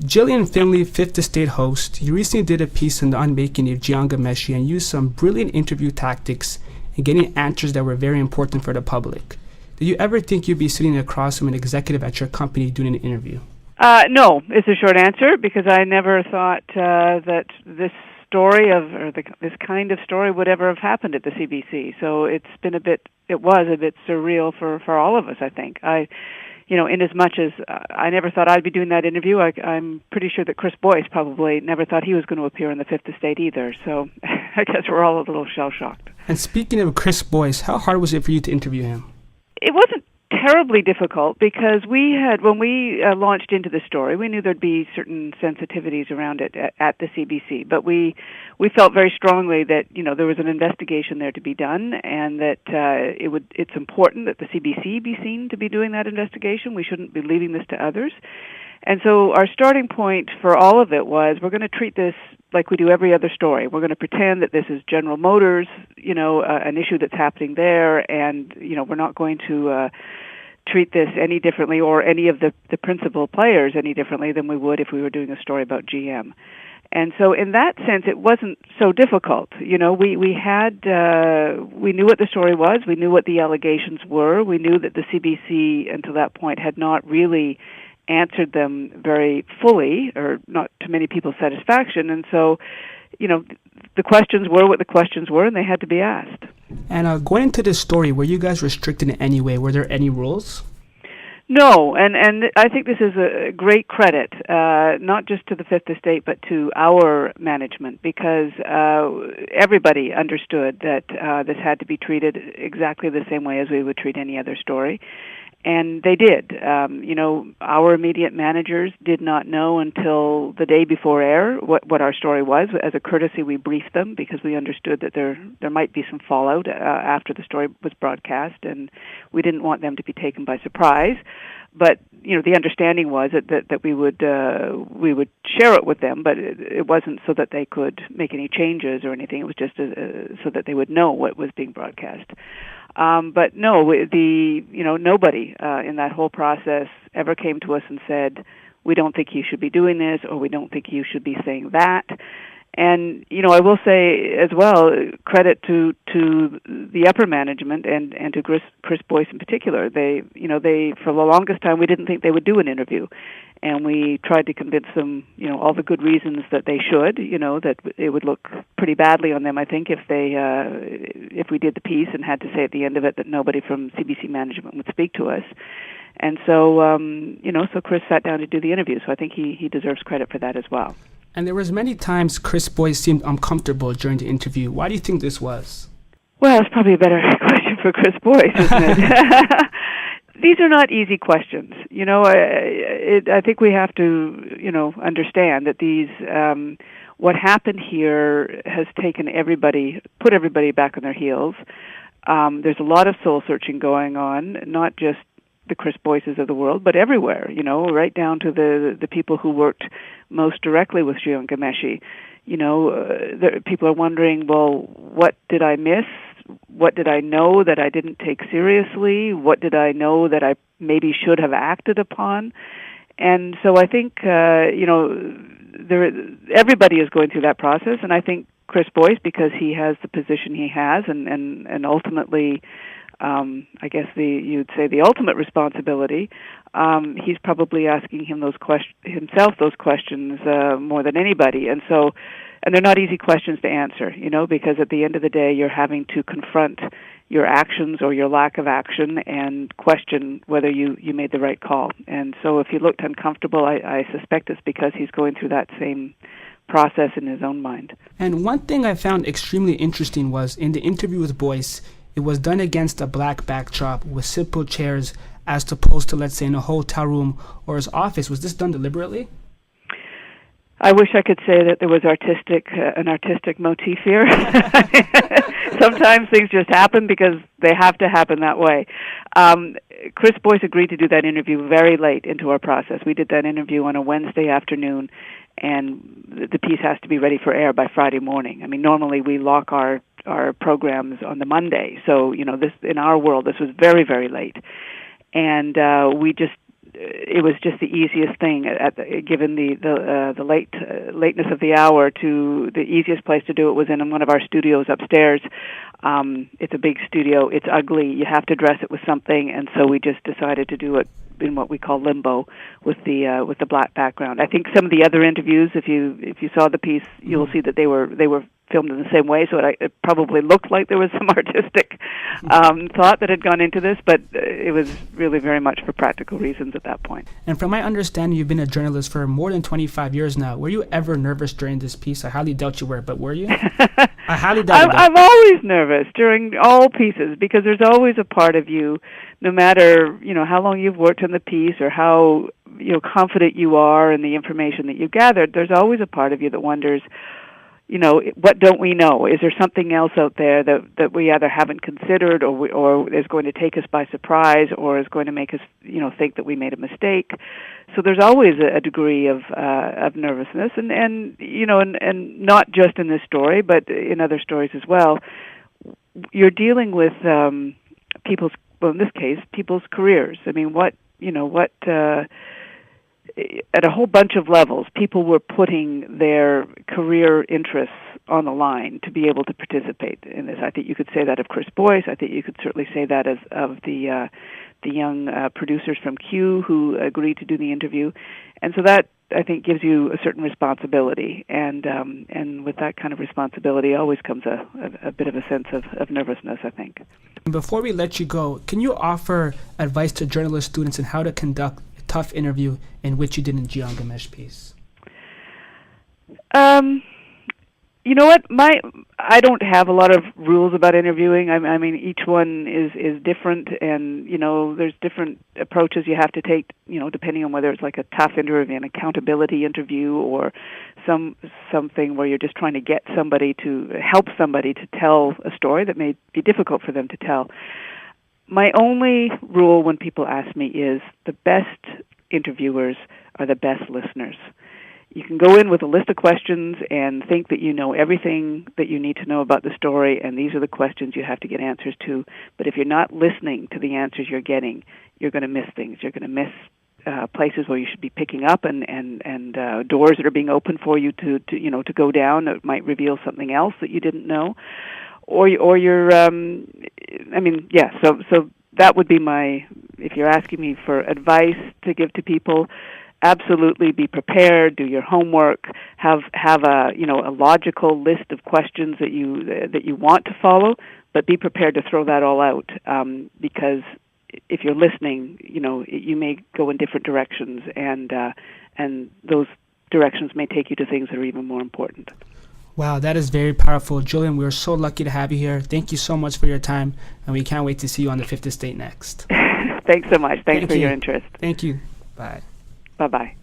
Gilian Findlay, Fifth Estate host, you recently did a piece on the unmaking of Jian Ghomeshi and used some brilliant interview tactics in getting answers that were very important for the public. Did you ever think you'd be sitting across from an executive at your company doing an interview? No, is the short answer, because I never thought that this story this kind of story would ever have happened at the CBC. So it was a bit surreal for all of us, I think. In as much as I never thought I'd be doing that interview, I'm pretty sure that Chris Boyce probably never thought he was going to appear in the Fifth Estate either. So I guess we're all a little shell-shocked. And speaking of Chris Boyce, how hard was it for you to interview him? It wasn't terribly difficult because when we launched into the story, we knew there'd be certain sensitivities around it at the CBC, but we felt very strongly that there was an investigation there to be done, and that it's important that the CBC be seen to be doing that investigation. We shouldn't be leaving this to others. And so our starting point for all of it was, we're going to treat this like we do every other story. We're going to pretend that this is General Motors, an issue that's happening there, and we're not going to treat this any differently, or any of the principal players any differently than we would if we were doing a story about GM. And so in that sense, it wasn't so difficult. We knew what the story was. We knew what the allegations were. We knew that the CBC until that point had not really answered them very fully, or not to many people's satisfaction. And so, the questions were what the questions were, and they had to be asked. And going into this story, were you guys restricted in any way? Were there any rules? No, and I think this is a great credit, not just to the Fifth Estate, but to our management, because everybody understood that this had to be treated exactly the same way as we would treat any other story. And they did. Our immediate managers did not know until the day before air what our story was. As a courtesy, we briefed them because we understood that there might be some fallout after the story was broadcast, and we didn't want them to be taken by surprise. But the understanding was that we would share it with them, but it wasn't so that they could make any changes or anything. It was just so that they would know what was being broadcast. But no, nobody in that whole process ever came to us and said, we don't think you should be doing this, or we don't think you should be saying that. And, I will say as well, credit to the upper management and to Chris Boyce in particular. They for the longest time, we didn't think they would do an interview. And we tried to convince them, all the good reasons that they should, that it would look pretty badly on them, I think, if we did the piece and had to say at the end of it that nobody from CBC management would speak to us. And so, so Chris sat down to do the interview. So I think he deserves credit for that as well. And there was many times Chris Boyce seemed uncomfortable during the interview. Why do you think this was? Well, it's probably a better question for Chris Boyce, isn't it? These are not easy questions. I think we have to, understand that these, what happened here has put everybody back on their heels. There's a lot of soul searching going on, not just the Chris Boyces of the world, but everywhere, right down to the people who worked most directly with Jian Ghomeshi. People are wondering, well, what did I miss? What did I know that I didn't take seriously? What did I know that I maybe should have acted upon? And so I think, everybody is going through that process, and I think Chris Boyce, because he has the position he has, and ultimately, I guess you'd say the ultimate responsibility, he's probably asking himself those questions more than anybody, and they're not easy questions to answer, because at the end of the day, you're having to confront your actions or your lack of action and question whether you made the right call. And so if he looked uncomfortable, I suspect it's because he's going through that same process in his own mind. And one thing I found extremely interesting was in the interview with Boyce, it was done against a black backdrop with simple chairs as opposed to, let's say, in a hotel room or his office. Was this done deliberately? I wish I could say that there was an artistic motif here. Sometimes things just happen because they have to happen that way. Chris Boyce agreed to do that interview very late into our process. We did that interview on a Wednesday afternoon, and the piece has to be ready for air by Friday morning. I mean, normally we lock our programs on the Monday. So, this in our world, this was very, very late. And we just it was just the easiest thing given the lateness of the hour. To the easiest place to do it was in one of our studios upstairs. It's a big studio. It's ugly. You have to dress it with something, and so we just decided to do it in what we call limbo with the black background. I think some of the other interviews, if you saw the piece, you'll see that they were filmed in the same way, so it probably looked like there was some artistic thought that had gone into this, but it was really very much for practical reasons at that point. And from my understanding, you've been a journalist for more than 25 years now. Were you ever nervous during this piece? I highly doubt you were, but were you? I highly doubt it. I'm always nervous during all pieces because there's always a part of you, no matter how long you've worked on the piece or how confident you are in the information that you gathered. There's always a part of you that wonders, what don't we know? Is there something else out there that we either haven't considered or is going to take us by surprise or is going to make us, think that we made a mistake? So there's always a degree of nervousness and not just in this story, but in other stories as well. You're dealing with people's careers. I mean, at a whole bunch of levels, people were putting their career interests on the line to be able to participate in this. I think you could say that of Chris Boyce. I think you could certainly say that of the young producers from Q who agreed to do the interview. And so that, I think, gives you a certain responsibility. And with that kind of responsibility always comes a bit of a sense of nervousness, I think. Before we let you go, can you offer advice to journalist students on how to conduct a tough interview in which you did in Jian Ghomeshi piece? You know what? I don't have a lot of rules about interviewing. I mean, each one is different, and there's different approaches you have to take. Depending on whether it's like a tough interview, an accountability interview, or something where you're just trying to get somebody to help somebody to tell a story that may be difficult for them to tell. My only rule when people ask me is the best interviewers are the best listeners. You can go in with a list of questions and think that you know everything that you need to know about the story, and these are the questions you have to get answers to. But if you're not listening to the answers you're getting, you're going to miss things. You're going to miss places where you should be picking up, and doors that are being opened for you to go down that might reveal something else that you didn't know, or you're. So that would be my. If you're asking me for advice to give to people. Absolutely be prepared, do your homework, have a logical list of questions that you want to follow, but be prepared to throw that all out because if you're listening, you may go in different directions and those directions may take you to things that are even more important. Wow, that is very powerful. Gilian, we're so lucky to have you here. Thank you so much for your time, and we can't wait to see you on the Fifth Estate next. Thanks so much. Thanks for your interest. Thank you. Bye. Bye-bye.